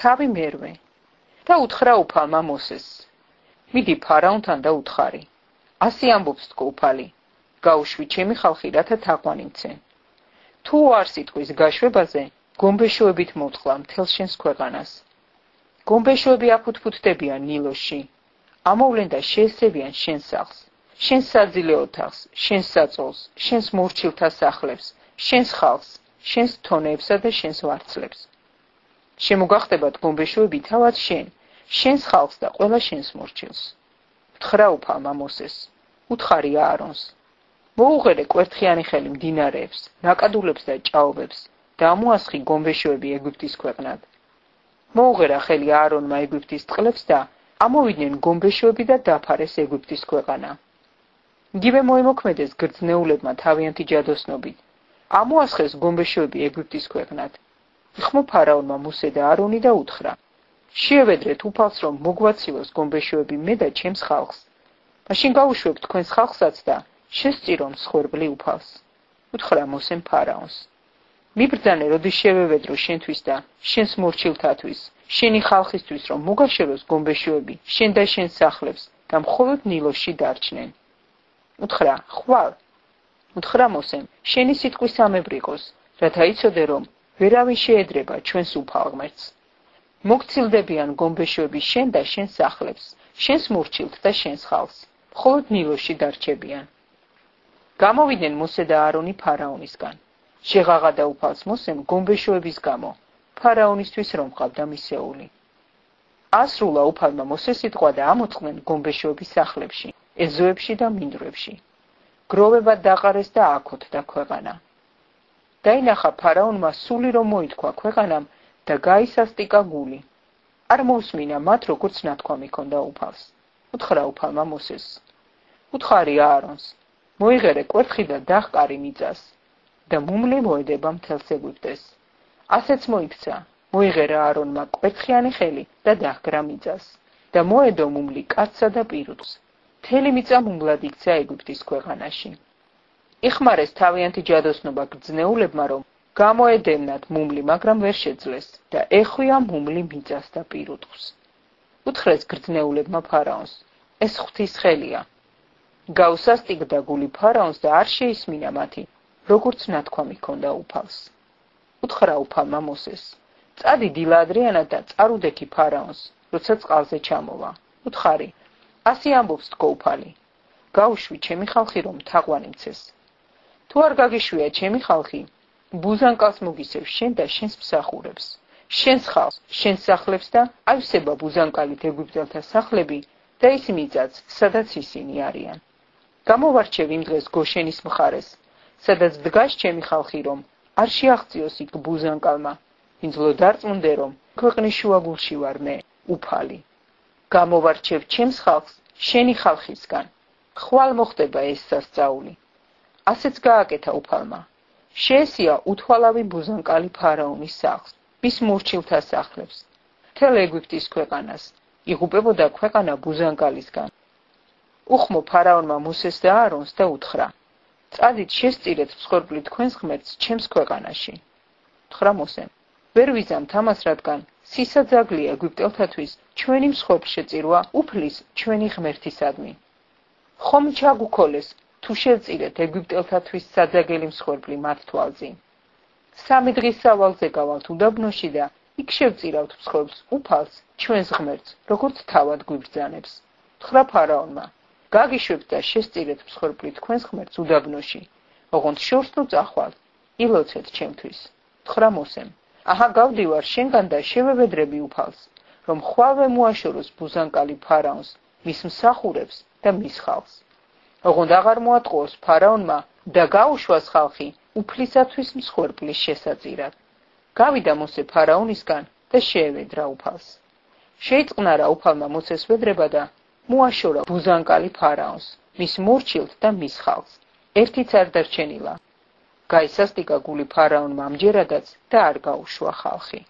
თავი მერვე და უთხრა უფალმა მოსეს. მიდი ფარაონთან და უთხარი. ასი ამბობს თქო უფალი, გაუშვი ჩემი ხალხი რათა თაყვანიცენ. თუ არ სიტყვის გაშვებაზე, გომბეშოებით მოვთყლა მთელ შენს ქვეყანას. გომბეშოები აფუთფუთდებიან ნილოსში. ამოვლენ და შეესევიან შენს სახლს, შენს საძილე ოთახს, შენს საწოლს, შენს მორჩილთა სახლებს, შენს ხალხს, შენს თონეებსა და შენს ვარცხლებს. შემოგახდებათ გომბეშოები თავად შენ, შენს ხალხს და ყველა შენს მორჩილს. უთხრა უფალმა მოსეს, უთხარი აარონს. მოუღერე კვერთხიანი ხელი მდინარეებს, ნაკადულებს და ჭაობებს და ამოასხი გომბეშოები ეგვიპტის ქვეყნად. მოუღერა ხელი აარონმა ეგვიპტის წყლებს და ამოვიდნენ გომბეშოები და დაფარეს ეგვიპტის ქვეყანა. იგივე მოემოქმედეს გრძნეულებმა თავიანთი ჯადოსნობით. ამოასხეს გომბეშოები ეგვიპტის ქვეყნად. იხმო ფარაონმა მოსე და აარონი და უთხრა. შეევედრეთ უფალს რომ მოგვაცილოს გომბეშოები მე და ჩემს ხალხს. მაშინ გაუშვებ თქვენს ხალხსაც და შესწირონ მსხვერპლი უფალს. უთხრა მოსემ ფარაონს. მიბრძანე როდის შევევედრო შენთვის და შენს მორჩილთათვის, შენი ხალხისთვის რომ მოგაშოროს გომბეშოები შენ და შენს სახლებს და მხოლოდ ნილოსში დარჩნენ. უთხრა ხვალ. უთხრა მოსემ შენი სიტყვის ამებრიყოს, რათა იცოდე რომ ვერავინ შეედრება ჩვენს უფალ ღმერთს. მოგცილდებიან გომბეშოები შენ და შენს სახლებს, შენს მორჩილთ და შენს ხალხს, მხოლოდ ნილოსში დარჩებიან. გამოვიდნენ მოსე და აარონი ფარაონისგან. შეღაღადა უფალს მოსემ გომბეშოების გამო, ფარაონისთვის რომ ყავდა მისეული. ასრულა უფალმა მოსეს სიტყვა და ამოწყდნენ გომბეშოების სახლებში, ეზოებში და მინდვრებში. გროვებად დაყარეს და აკოთდა ქვეყანა. დაინახა ფარაონმა სული რომ მოითქვა ქვეყანამ და გაისასტიკა გული. არ მოусმინა მათ როგორც ნათქვამი ჰქონდა უფალს. უთხრა უფალმა მოსეს. უთხარი აარონს, მოიღერე კვერთხი და დაჰყარი მიწას და მუმლი მოედება მთელს ეგვიპტეს. ასეც მოიქცა, მოიღერა აარონმა კვერთხიანი ხელი და დაჰგრა მიწას და მოედო მუმლი კაცსა და პირუტყვს. მთელი მიწა მუმლად იქცა ეგვიპტის ქვეყანაში. იხმარეს თავიანთი ჯადოსნობა გრძნეულებმა რომ გამოედევნათ მუმლი, მაგრამ ვერ შეძლეს და ეხვია მუმლი მიწას და პირუტყვს. უთხრეს გრძნეულებმა ფარაონს, ეს ღვთის ხელია. გაუსასტიკდა გული ფარაონს და არ შეისმინა მათი, როგორც ნათქვამი ჰქონდა უფალს. უთხრა უფალმა მოსეს, წადი დილა ადრიანად და წარუდექი ფარაონს, როცა წყალზე ჩამოვა. უთხარი, ასი ამბობს თქო უფალი, გაუშვი ჩემი ხალხი რომ თაყვანიცეს. თუ არ გაგიშვია ჩემი ხალხი, ბუზანკალს მოგისევ შენ და შენს მსახურებს, შენს ხალხს, შენს სახლებს და აივსება ბუზანკალით ეგვიპტელთა სახლები და ის მიწაც, სადაც ისინი არიან. გამოვარჩევ იმ დღეს გოშენის მხარეს, სადაც დგას ჩემი ხალხი რომ არ შეაღწიოს იქ ბუზანკალმა, ვინც დარწმუნდე რომ ქვეყნის შუაგულში ვარ მე, უფალი. გამოვარჩევ ჩემს ხალხს შენი ხალხისგან. ხვალ მოხდება ეს სასწაული. ასეც გააკეთა უფალმა. შეესია უთვალავი ბუზანკალი ფარაონის სახლს, მის მორჩილთა სახლებს, მთელ ეგვიპტის ქვეყანას, იღუპებოდა ქვეყანა ბუზანკალისგან. უხმო ფარაონმა მოსეს და აარონს და უთხრა, წადით შესწირეთ მსხვერპლი თქვენს ღმერთს ჩემს ქვეყანაში. უთხრა მოსემ, ვერ ვიზამთ ამას, რადგან სისაძაგლია ეგვიპტელთათვის ჩვენი მსხვერპლშეწირვა უფლის ჩვენი ღმერთისადმი. ხომ ჩაგუქოლეს თუ შევწირეთ ეგვიპტელთათვის საძაგელი მსხვერპლი მათ თვალზე. 3 დღის სავალზე გავალთ უდაბნოში და იქ შევწირავთ მსხვერპლს უფალს ჩვენს ღმერთს, როგორც თავად გვიბრძანებს. უთხრა ფარაონმა, გაგიშვებთ და შესწირეთ მსხვერპლი თქვენს ღმერთს უდაბნოში, ოღონდ შორს თუ წახვალ, ილოცეთ ჩემთვის. უთხრა მოსემ, აჰა გავდივარ შენგან და შევევედრები უფალს, რომ ხვალვე მოაშოროს ბუზანკალი ფარაონს, მის მსახურებს და მის ხალხს. ოღონდ აღარ მოატყუოს ფარაონმა და გაუშვას ხალხი უფლისათვის მსხვერპლის შესაწირად. გავიდა მოსე ფარაონისგან და შეევედრა უფალს. შეიწყნარა უფალმა მოსეს ვედრება და მოაშორა ბუზანკალი ფარაონს, მის მორჩილთ და მის ხალხს. ერთიც არ დარჩენილა. გაისასტიკა გული ფარაონმა ამჯერადაც და არ გაუშვა ხალხი.